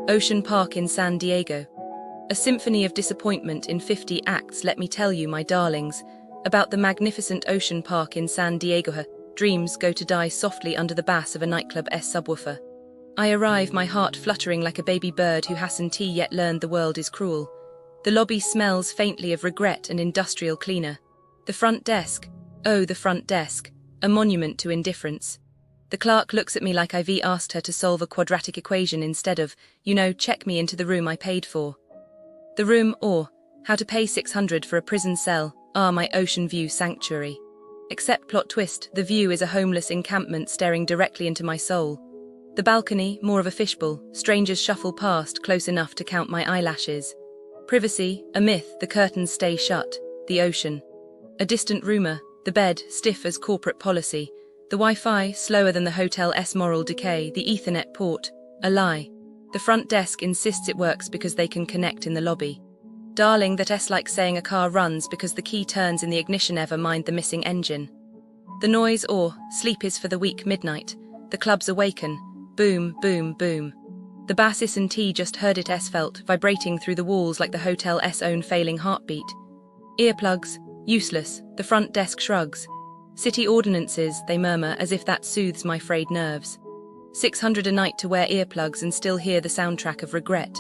Ocean Park in San Diego. A symphony of disappointment in 50 acts, let me tell you, my darlings, about the magnificent Ocean Park in San Diego. Her dreams go to die softly under the bass of a nightclub subwoofer. I arrive, my heart fluttering like a baby bird who hasn't yet learned the world is cruel. The lobby smells faintly of regret and industrial cleaner. The front desk, oh, the front desk, a monument to indifference. The clerk looks at me like I've asked her to solve a quadratic equation instead of, check me into the room I paid for. The room, or how to pay $600 for a prison cell, my ocean view sanctuary. Except plot twist, the view is a homeless encampment staring directly into my soul. The balcony, more of a fishbowl, strangers shuffle past close enough to count my eyelashes. Privacy, a myth, the curtains stay shut. The ocean. A distant rumor, the bed, stiff as corporate policy. The Wi-Fi, slower than the hotel's moral decay. The Ethernet port, a lie. The front desk insists it works because they can connect in the lobby. Darling, that's like saying a car runs because the key turns in the ignition. Never mind the missing engine. The noise, or sleep is for the weak. Midnight. The clubs awaken. Boom, boom, boom. The bassist and T just heard it. Felt vibrating through the walls like the hotel's own failing heartbeat. Earplugs, useless. The front desk shrugs. City ordinances, they murmur, as if that soothes my frayed nerves. $600 a night to wear earplugs and still hear the soundtrack of regret.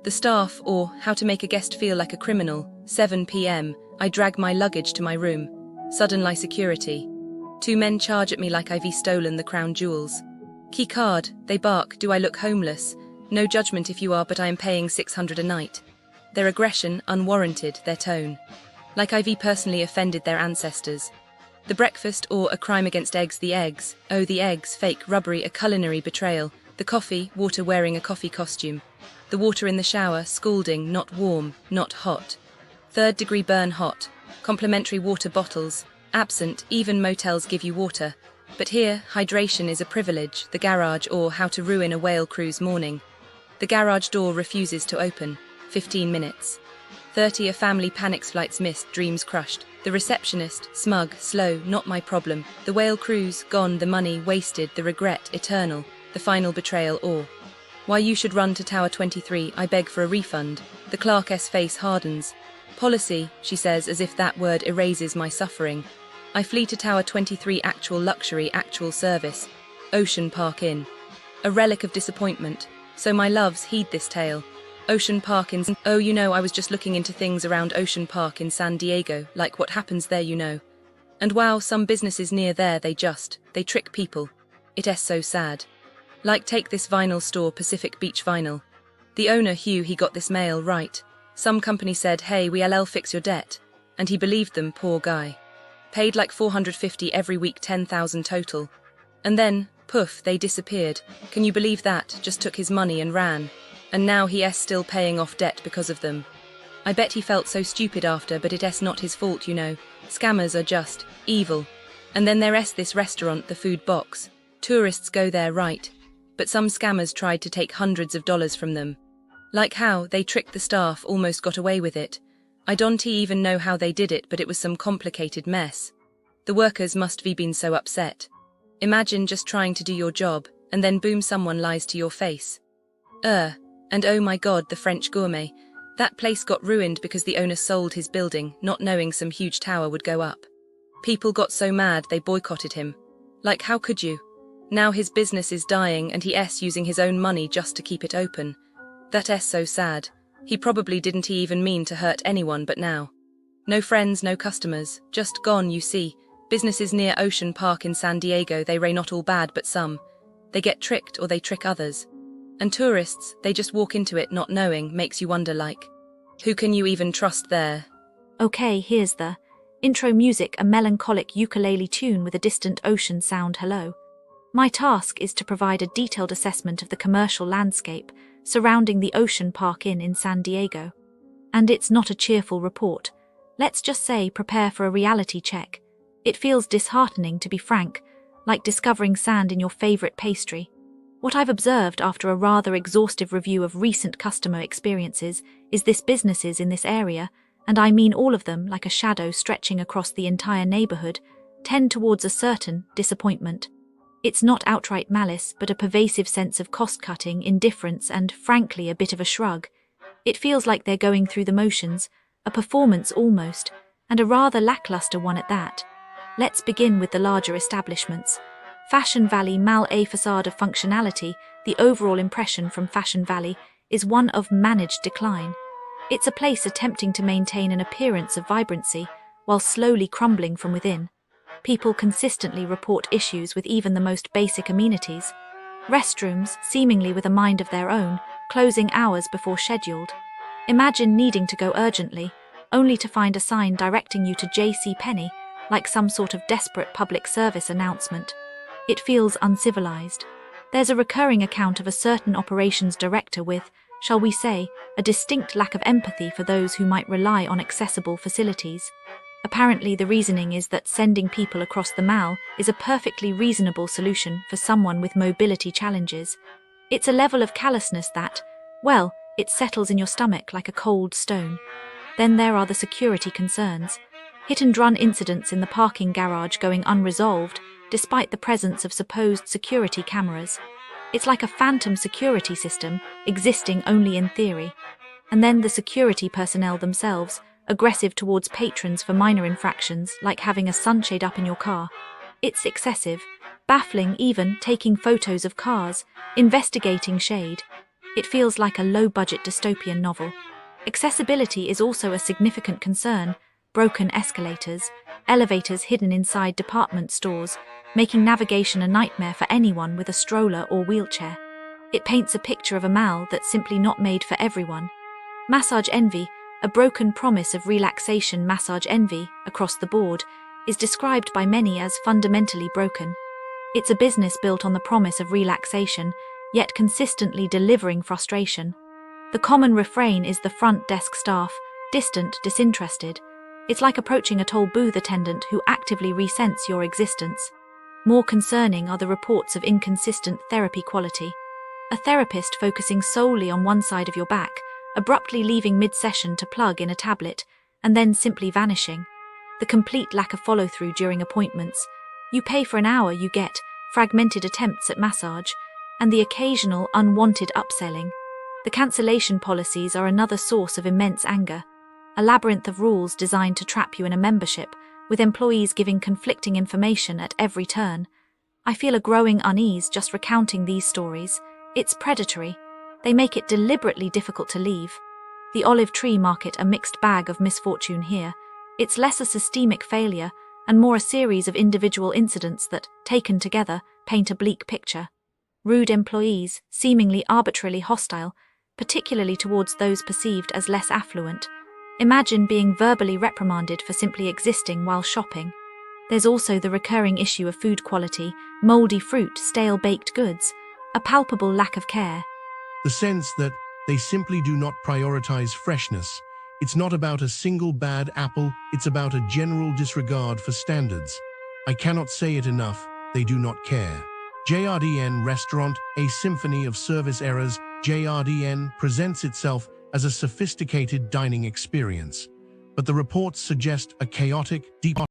The staff, or how to make a guest feel like a criminal. 7 p.m, I drag my luggage to my room. Suddenly security. 2 men charge at me like I've stolen the crown jewels. Key card, they bark. Do I look homeless? No judgment if you are, but I am paying $600 a night. Their aggression, unwarranted, their tone. Like I've personally offended their ancestors. The breakfast, or a crime against eggs. The eggs, oh the eggs, fake, rubbery, a culinary betrayal. The coffee, water wearing a coffee costume. The water in the shower, scalding, not warm, not hot. 3rd degree burn hot. Complimentary water bottles, absent, even motels give you water. But here, hydration is a privilege. The garage, or how to ruin a whale cruise morning. The garage door refuses to open. 15 minutes. 30 a family panics, flights missed, dreams crushed. The receptionist, smug, slow, not my problem. The whale cruise, gone, the money, wasted, the regret, eternal. The final betrayal, or why you should run to Tower 23, I beg for a refund. The clerk's face hardens. Policy, she says, as if that word erases my suffering. I flee to Tower 23, actual luxury, actual service. Ocean Park Inn. A relic of disappointment. So my loves, heed this tale. Ocean Park in... Oh, I was just looking into things around Ocean Park in San Diego, like what happens there. And wow, some businesses near there, they trick people. It's so sad. Like take this vinyl store, Pacific Beach Vinyl. The owner, Hugh, he got this mail right. Some company said, hey, we'll fix your debt. And he believed them, poor guy. Paid like $450 every week, 10,000 total. And then, poof, they disappeared. Can you believe that? Just took his money and ran. And now he's still paying off debt because of them. I bet he felt so stupid after, but it's not his fault, Scammers are just evil. And then there's this restaurant, the Food Box. Tourists go there, right? But some scammers tried to take hundreds of dollars from them. Like how they tricked the staff, almost got away with it. I don't even know how they did it, but it was some complicated mess. The workers must be been so upset. Imagine just trying to do your job, and then boom, someone lies to your face. And oh my god, the French gourmet. That place got ruined because the owner sold his building, not knowing some huge tower would go up. People got so mad they boycotted him. Like how could you? Now his business is dying and he's using his own money just to keep it open. That's so sad. He probably didn't even mean to hurt anyone, but now. No friends, no customers, just gone, you see. Businesses near Ocean Park in San Diego, they ray not all bad, but some. They get tricked or they trick others. And tourists, they just walk into it not knowing, makes you wonder like, who can you even trust there? Okay, here's the intro music, a melancholic ukulele tune with a distant ocean sound. Hello. My task is to provide a detailed assessment of the commercial landscape surrounding the Ocean Park Inn in San Diego. And it's not a cheerful report. Let's just say prepare for a reality check. It feels disheartening, to be frank, like discovering sand in your favorite pastry. What I've observed after a rather exhaustive review of recent customer experiences is this businesses in this area, and I mean all of them, like a shadow stretching across the entire neighborhood, tend towards a certain disappointment. It's not outright malice, but a pervasive sense of cost-cutting, indifference, and, frankly, a bit of a shrug. It feels like they're going through the motions, a performance almost, and a rather lackluster one at that. Let's begin with the larger establishments. Fashion Valley, mal a facade of functionality, the overall impression from Fashion Valley is one of managed decline. It's a place attempting to maintain an appearance of vibrancy while slowly crumbling from within. People consistently report issues with even the most basic amenities. Restrooms, seemingly with a mind of their own, closing hours before scheduled. Imagine needing to go urgently, only to find a sign directing you to J.C. Penney, like some sort of desperate public service announcement. It feels uncivilized. There's a recurring account of a certain operations director with, shall we say, a distinct lack of empathy for those who might rely on accessible facilities. Apparently, the reasoning is that sending people across the mall is a perfectly reasonable solution for someone with mobility challenges. It's a level of callousness that, well, it settles in your stomach like a cold stone. Then there are the security concerns. Hit-and-run incidents in the parking garage going unresolved, despite the presence of supposed security cameras. It's like a phantom security system, existing only in theory. And then the security personnel themselves, aggressive towards patrons for minor infractions, like having a sunshade up in your car. It's excessive, baffling, even taking photos of cars, investigating shade. It feels like a low-budget dystopian novel. Accessibility is also a significant concern. Broken escalators, elevators hidden inside department stores, making navigation a nightmare for anyone with a stroller or wheelchair. It paints a picture of a mall that's simply not made for everyone. Massage envy, a broken promise of relaxation. Massage envy, across the board, is described by many as fundamentally broken. It's a business built on the promise of relaxation, yet consistently delivering frustration. The common refrain is the front desk staff, distant, disinterested. It's like approaching a toll booth attendant who actively resents your existence. More concerning are the reports of inconsistent therapy quality. A therapist focusing solely on one side of your back, abruptly leaving mid-session to plug in a tablet, and then simply vanishing. The complete lack of follow-through during appointments. You pay for an hour, you get fragmented attempts at massage, and the occasional unwanted upselling. The cancellation policies are another source of immense anger. A labyrinth of rules designed to trap you in a membership, with employees giving conflicting information at every turn. I feel a growing unease just recounting these stories. It's predatory. They make it deliberately difficult to leave. The Olive Tree Market, a mixed bag of misfortune here. It's less a systemic failure and more a series of individual incidents that, taken together, paint a bleak picture. Rude employees, seemingly arbitrarily hostile, particularly towards those perceived as less affluent. Imagine being verbally reprimanded for simply existing while shopping. There's also the recurring issue of food quality, moldy fruit, stale baked goods, a palpable lack of care. The sense that they simply do not prioritize freshness. It's not about a single bad apple, it's about a general disregard for standards. I cannot say it enough, they do not care. JRDN Restaurant, a symphony of service errors. JRDN presents itself as a sophisticated dining experience, but the reports suggest a chaotic, deep